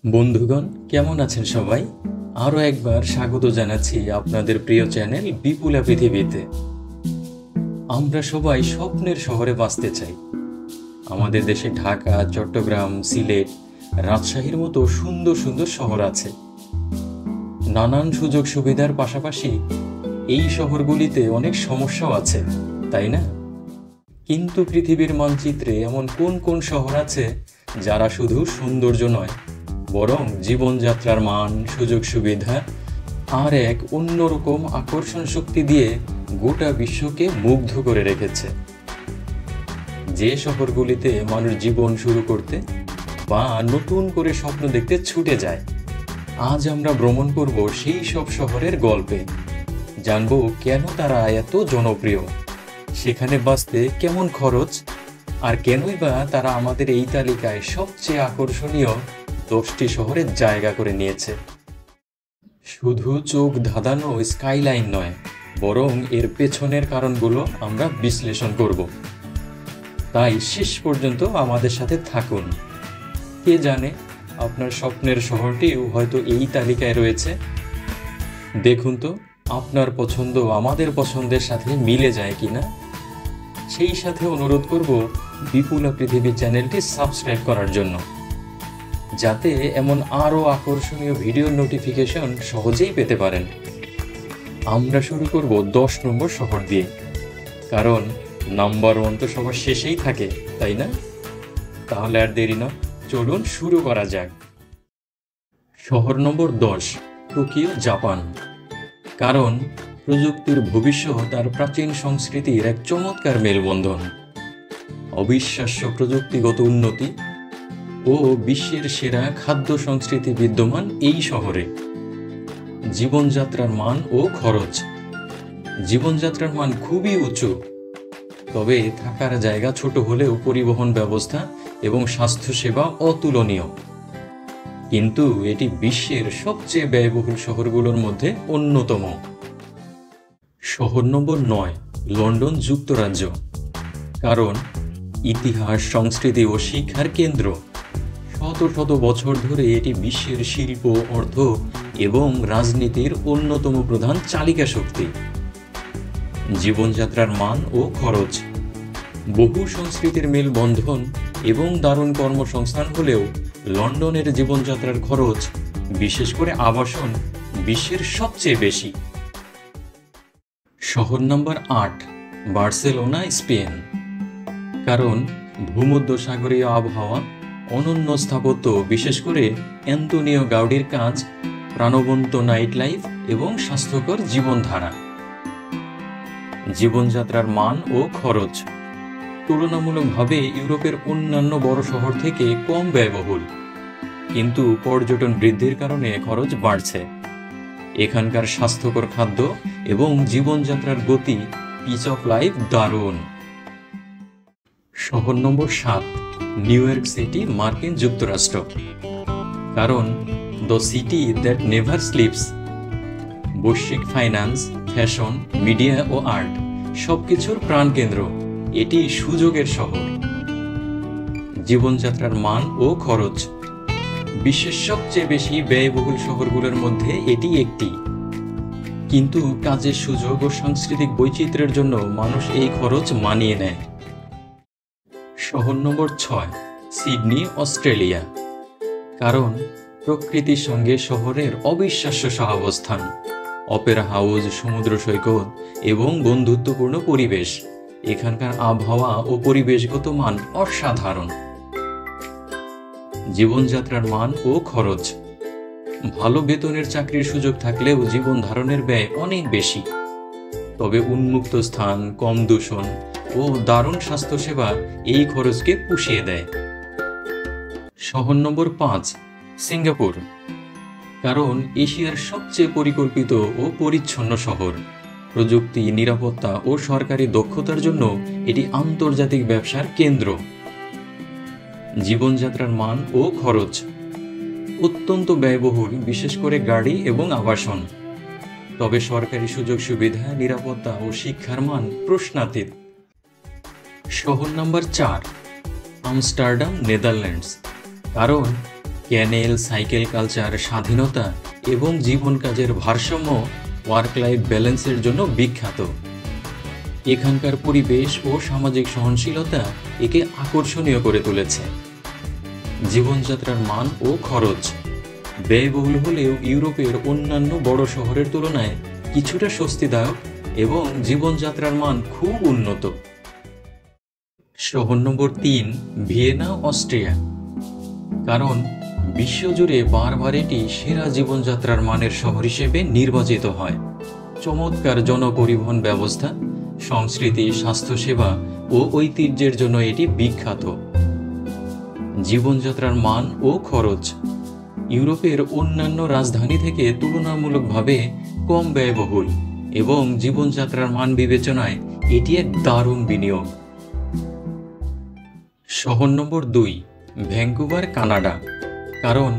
বন্ধুগণ, কেমন আছেন সবাই? আরও একবার স্বাগত জানাচ্ছি আপনাদের প্রিয় চ্যানেল বিপুলা পৃথিবীতে। আমরা সবাই স্বপ্নের শহরে বাঁচতে চাই। আমাদের দেশে ঢাকা, চট্টগ্রাম, সিলেট, রাজশাহীর মতো সুন্দর সুন্দর শহর আছে। নানান সুযোগ সুবিধার পাশাপাশি এই শহরগুলিতে অনেক সমস্যাও আছে, তাই না? কিন্তু পৃথিবীর মানচিত্রে এমন কোন কোন শহর আছে যারা শুধু সৌন্দর্য নয়, বরং জীবনযাত্রার মান, সুযোগ সুবিধা আর এক অন্যরকম আকর্ষণ শক্তি দিয়ে গোটা বিশ্বকে মুগ্ধ করে রেখেছে। যে শহরগুলিতে মানুষ জীবন শুরু করতে বা নতুন করে স্বপ্ন দেখতে ছুটে যায়, আজ আমরা ভ্রমণ করব সেই সব শহরের গল্পে। জানবো কেন তারা এত জনপ্রিয়, সেখানে বাঁচতে কেমন খরচ, আর কেনই বা তারা আমাদের এই তালিকায় সবচেয়ে আকর্ষণীয় 10টি শহরের জায়গা করে নিয়েছে। শুধু চোখ ধাঁধানো স্কাইলাইন নয়, বরং এর পেছনের কারণগুলো আমরা বিশ্লেষণ করব। তাই শেষ পর্যন্ত আমাদের সাথে থাকুন। কে জানে, আপনার স্বপ্নের শহরটিও হয়তো এই তালিকায় রয়েছে। দেখুন তো আপনার পছন্দ আমাদের পছন্দের সাথে মিলে যায় কিনা। সেই সাথে অনুরোধ করব বিপুলা পৃথিবী চ্যানেলটি সাবস্ক্রাইব করার জন্য, যাতে এমন আরও আকর্ষণীয় ভিডিও নোটিফিকেশন সহজেই পেতে পারেন। আমরা শুরু করব 10 নম্বর শহর দিয়ে, কারণ নাম্বার 1 তো সবার শেষেই থাকে, তাই না? তাহলে আর দেরি না, চলুন শুরু করা যাক। শহর নম্বর 10, টোকিও, জাপান। কারণ প্রযুক্তির ভবিষ্যৎ আর প্রাচীন সংস্কৃতির এক চমৎকার মেলবন্ধন। অবিশ্বাস্য প্রযুক্তিগত উন্নতি ও বিশ্বের সেরা খাদ্য সংস্কৃতি বিদ্যমান এই শহরে। জীবনযাত্রার মান ও খরচ। জীবনযাত্রার মান খুবই উঁচু, তবে থাকার জায়গা ছোট হলেও পরিবহন ব্যবস্থা এবং স্বাস্থ্যসেবা অতুলনীয়। কিন্তু এটি বিশ্বের সবচেয়ে ব্যয়বহুল শহরগুলোর মধ্যে অন্যতম। শহর নম্বর 9, লন্ডন, যুক্তরাজ্য। কারণ ইতিহাস, সংস্কৃতি ও শিক্ষার কেন্দ্র। শত শত বছর ধরে এটি বিশ্বের শিল্প, অর্থ এবং রাজনীতির অন্যতম প্রধান চালিকা শক্তি। জীবনযাত্রার মান ও খরচ। বহু সংস্কৃতির মেলবন্ধন এবং দারুণ কর্মসংস্থান হলেও লন্ডনের জীবনযাত্রার খরচ, বিশেষ করে আবাসন, বিশ্বের সবচেয়ে বেশি। শহর নম্বর 8, বার্সেলোনা, স্পেন। কারণ ভূমধ্যসাগরীয় আবহাওয়া, অনন্য স্থাপত্য, বিশেষ করে অ্যান্তোনিও গাউডির কাজ, প্রাণবন্ত নাইট লাইফ এবং স্বাস্থ্যকর জীবনধারা। জীবনযাত্রার মান ও খরচ। তুলনামূলকভাবে ইউরোপের অন্যান্য বড় শহর থেকে কম ব্যয়বহুল, কিন্তু পর্যটন বৃদ্ধির কারণে খরচ বাড়ছে। এখানকার স্বাস্থ্যকর খাদ্য এবং জীবনযাত্রার গতি, পিচ অফ লাইফ দারুণ। শহর নম্বর 7, নিউ ইয়র্ক সিটি, মার্কিন যুক্তরাষ্ট্র। কারণ the city that never sleeps. বৈশ্বিক ফাইন্যান্স, ফ্যাশন, মিডিয়া ও আর্ট সবকিছুর প্রাণকেন্দ্র। এটি সুযোগের শহর। জীবনযাত্রার মান ও খরচ। বিশ্বের সবচেয়ে বেশি ব্যয়বহুল শহরগুলোর মধ্যে এটি একটি, কিন্তু কাজের সুযোগ ও সাংস্কৃতিক বৈচিত্র্যের জন্য মানুষ এই খরচ মানিয়ে নেয়। শহর নম্বর 6, সিডনি, অস্ট্রেলিয়া। কারণ প্রকৃতির সঙ্গে শহরের অবিশ্বাস্য সহাবস্থান। অপেরা হাউস, সমুদ্র সৈকত এবং বন্ধুত্বপূর্ণ পরিবেশ। এখানকার আবহাওয়া ও পরিবেশগত মান অসাধারণ। জীবনযাত্রার মান ও খরচ। ভালো বেতনের চাকরির সুযোগ থাকলেও জীবন ধারণের ব্যয় অনেক বেশি। তবে উন্মুক্ত স্থান, কম দূষণ ও দারুণ স্বাস্থ্যসেবা এই খরচকে পুষিয়ে দেয়। শহর নম্বর 5, সিঙ্গাপুর। কারণ এশিয়ার সবচেয়ে পরিকল্পিত ও পরিচ্ছন্ন শহর। প্রযুক্তি, নিরাপত্তা ও সরকারি দক্ষতার জন্য এটি আন্তর্জাতিক ব্যবসার কেন্দ্র। জীবনযাত্রার মান ও খরচ। অত্যন্ত ব্যয়বহুল, বিশেষ করে গাড়ি এবং আবাসন। তবে সরকারি সুযোগ সুবিধা, নিরাপত্তা ও শিক্ষার মান প্রশ্নাতীত। শহর নম্বর 4, আমস্টারডাম, নেদারল্যান্ডস। কারণ ক্যানেল, সাইকেল কালচার, স্বাধীনতা এবং জীবন কাজের ভারসাম্য, ওয়ার্ক লাইফ ব্যালেন্সের জন্য বিখ্যাত। এখানকার পরিবেশ ও সামাজিক সহনশীলতা একে আকর্ষণীয় করে তুলেছে। জীবনযাত্রার মান ও খরচ ব্যয়বহুল হলেও ইউরোপের অন্যান্য বড় শহরের তুলনায় কিছুটা স্বস্তিদায়ক এবং জীবনযাত্রার মান খুব উন্নত। শহর নম্বর 3, ভিয়েনা, অস্ট্রিয়া। কারণ বিশ্বজুড়ে বারবার এটি সেরা জীবনযাত্রার মানের শহর হিসেবে নির্বাচিত হয়। চমৎকার জনপরিবহন ব্যবস্থা, সংস্কৃতি, স্বাস্থ্যসেবা ও ঐতিহ্যের জন্য এটি বিখ্যাত। জীবনযাত্রার মান ও খরচ ইউরোপের অন্যান্য রাজধানী থেকে তুলনামূলকভাবে কম ব্যয়বহুল এবং জীবনযাত্রার মান বিবেচনায় এটি এক দারুণ বিনিয়োগ। শহর নম্বর 2, ভ্যাঙ্কুভার, কানাডা। কারণ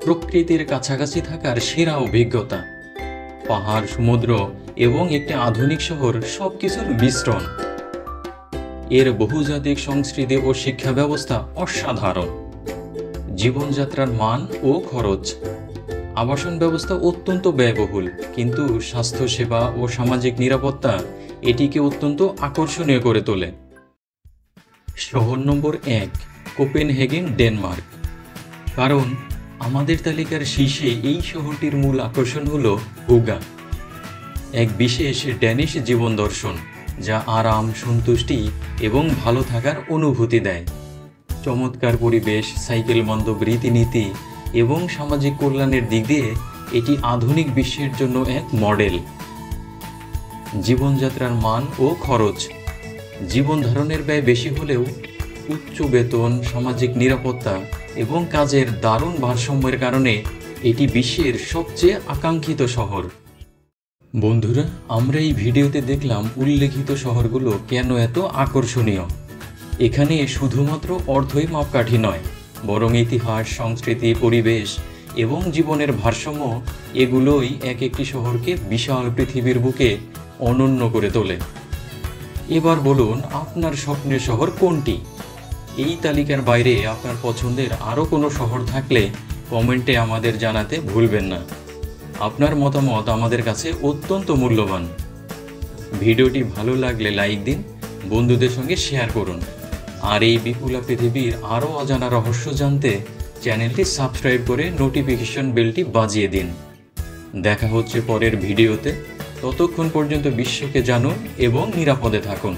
প্রকৃতির কাছাকাছি থাকার সেরা অভিজ্ঞতা, পাহাড়, সমুদ্র এবং একটি আধুনিক শহর সবকিছুর মিশ্রণ। এর বহুজাতিক সংস্কৃতি ও শিক্ষা ব্যবস্থা অসাধারণ। জীবনযাত্রার মান ও খরচ আবাসন ব্যবস্থা অত্যন্ত ব্যয়বহুল, কিন্তু স্বাস্থ্যসেবা ও সামাজিক নিরাপত্তা এটিকে অত্যন্ত আকর্ষণীয় করে তোলে। শহর নম্বর 1, কোপেনহেগেন, ডেনমার্ক। কারণ আমাদের তালিকার শীর্ষে এই শহরটির মূল আকর্ষণ হল হুগা, এক বিশেষ ড্যানিশ জীবন দর্শন যা আরাম, সন্তুষ্টি এবং ভালো থাকার অনুভূতি দেয়। চমৎকার পরিবেশ, সাইকেল বান্ধব রীতিনীতি এবং সামাজিক কল্যাণের দিক দিয়ে এটি আধুনিক বিশ্বের জন্য এক মডেল। জীবনযাত্রার মান ও খরচ জীবন ধারণের ব্যয় বেশি হলেও উচ্চ বেতন, সামাজিক নিরাপত্তা এবং কাজের দারুণ ভারসাম্যের কারণে এটি বিশ্বের সবচেয়ে আকাঙ্ক্ষিত শহর। বন্ধুরা, আমরা এই ভিডিওতে দেখলাম উল্লেখিত শহরগুলো কেন এত আকর্ষণীয়। এখানে শুধুমাত্র অর্থই মাপকাঠি নয়, বরং ইতিহাস, সংস্কৃতি, পরিবেশ এবং জীবনের ভারসাম্য এগুলোই এক একটি শহরকে বিশাল পৃথিবীর বুকে অনন্য করে তোলে। এবার বলুন, আপনার স্বপ্নের শহর কোনটি? এই তালিকার বাইরে আপনার পছন্দের আরও কোনো শহর থাকলে কমেন্টে আমাদের জানাতে ভুলবেন না। আপনার মতামত আমাদের কাছে অত্যন্ত মূল্যবান। ভিডিওটি ভালো লাগলে লাইক দিন, বন্ধুদের সঙ্গে শেয়ার করুন। আর এই বিপুলা পৃথিবীর আরও অজানা রহস্য জানতে চ্যানেলটি সাবস্ক্রাইব করে নোটিফিকেশন বেলটি বাজিয়ে দিন। দেখা হচ্ছে পরের ভিডিওতে। ততক্ষণ পর্যন্ত বিশ্বকে জানুন এবং নিরাপদে থাকুন।